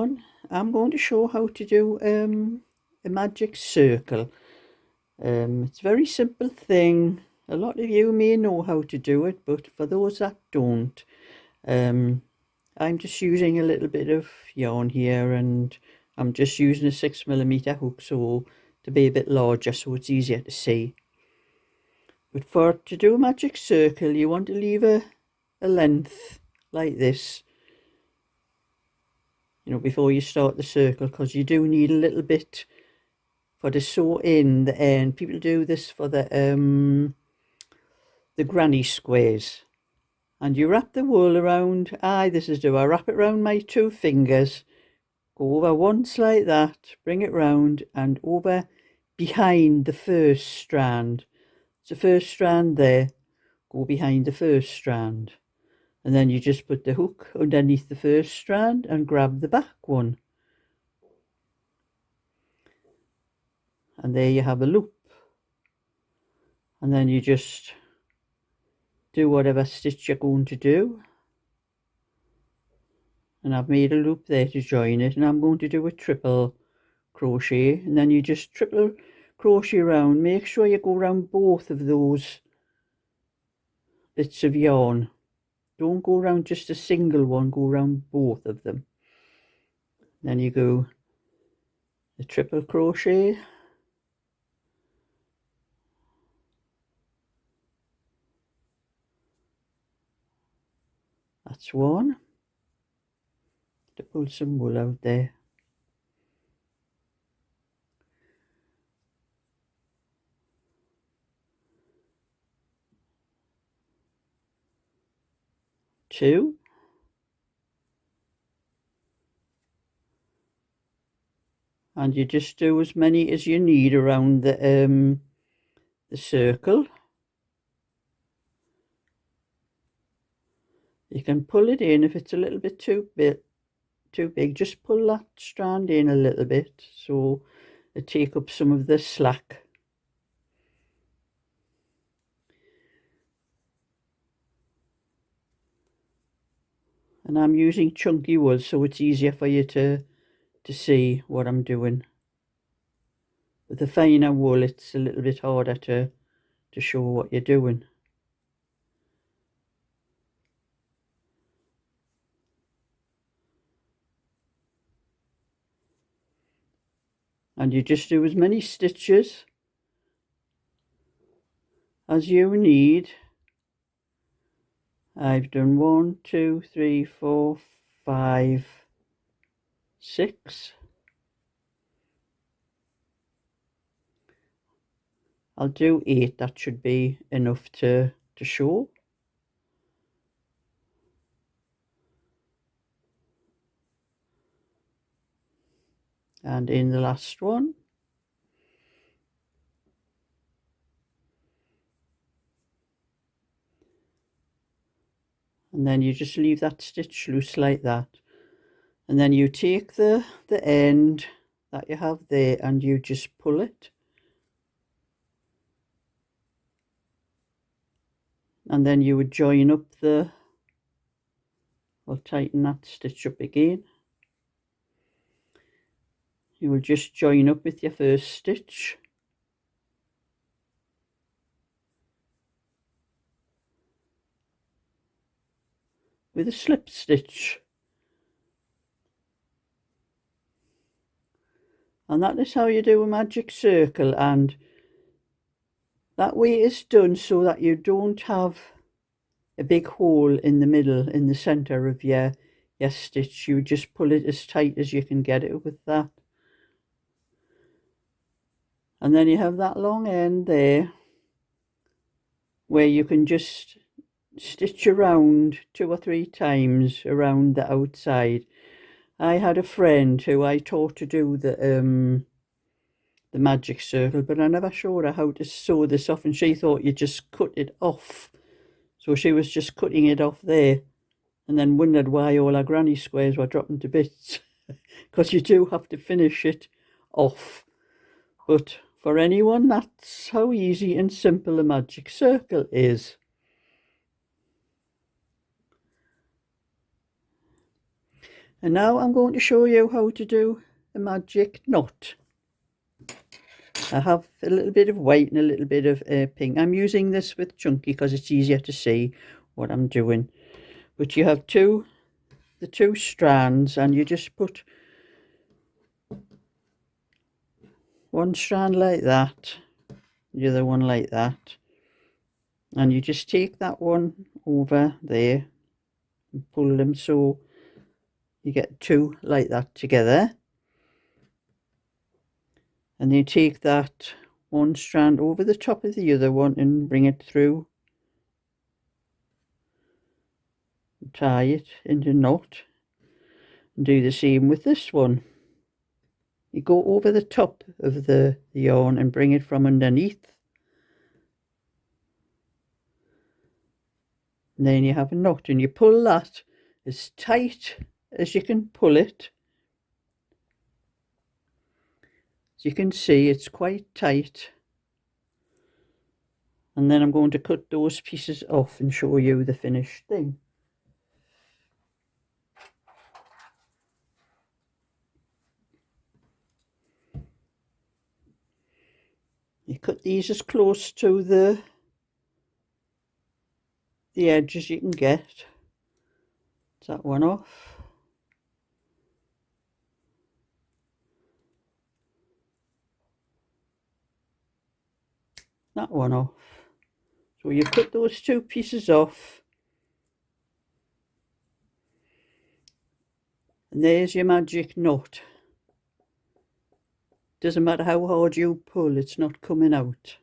everyone. I'm going to show how to do a magic circle. It's a very simple thing. A lot of you may know how to do it, but for those that don't, I'm just using a little bit of yarn here, and I'm just using a 6mm hook so to be a bit larger so it's easier to see. But to do a magic circle, you want to leave a length like this, before you start the circle, because you do need a little bit for to sew in the end. People do this for the granny squares, and you wrap the wool around. I wrap it around my 2 fingers, go over once like that, bring it round and over behind the first strand. It's the first strand there, go behind the first strand, and then you just put the hook underneath the first strand and grab the back one. And there you have a loop. And then you just do whatever stitch you're going to do. And I've made a loop there to join it, and I'm going to do a triple crochet, and then you just triple crochet around. Make sure you go around both of those bits of yarn. Don't go around just a single one, go around both of them. Then you go a triple crochet, that's one, to pull some wool out there. Two, and you just do as many as you need around the circle. You can pull it in if it's a little bit too big. Just pull that strand in a little bit so it take up some of the slack. And I'm using chunky wool so it's easier for you to see what I'm doing. With the finer wool it's a little bit harder to show what you're doing. And you just do as many stitches as you need. I've done 1, 2, 3, 4, 5, 6. I'll do 8. That should be enough to show. And in the last one. And then you just leave that stitch loose like that. And then you take the end that you have there and you just pull it. And then you would join up I'll tighten that stitch up again. You will just join up with your first stitch. With a slip stitch. And that is how you do a magic circle, and that way it's done so that you don't have a big hole in the middle, in the center of your stitch. You just pull it as tight as you can get it with that. And then you have that long end there where you can just stitch around 2 or 3 times around the outside. I had a friend who I taught to do the magic circle, but I never showed her how to sew this off, and she thought you just cut it off. So she was just cutting it off there, and then wondered why all our granny squares were dropping to bits, because you do have to finish it off. But for anyone, that's how easy and simple a magic circle is. And now I'm going to show you how to do a magic knot. I have a little bit of white and a little bit of pink. I'm using this with chunky because it's easier to see what I'm doing. But you have the two strands, and you just put one strand like that, the other one like that, and you just take that one over there and pull them so you get two like that together. And you take that one strand over the top of the other one and bring it through, tie it into a knot, and do the same with this one. You go over the top of the yarn and bring it from underneath, and then you have a knot, and you pull that as tight as you can pull it. As you can see, it's quite tight. And then I'm going to cut those pieces off and show you the finished thing. You cut these as close to the edge as you can get. That one off. That one off. So you cut those two pieces off, and there's your magic knot. Doesn't matter how hard you pull, it's not coming out.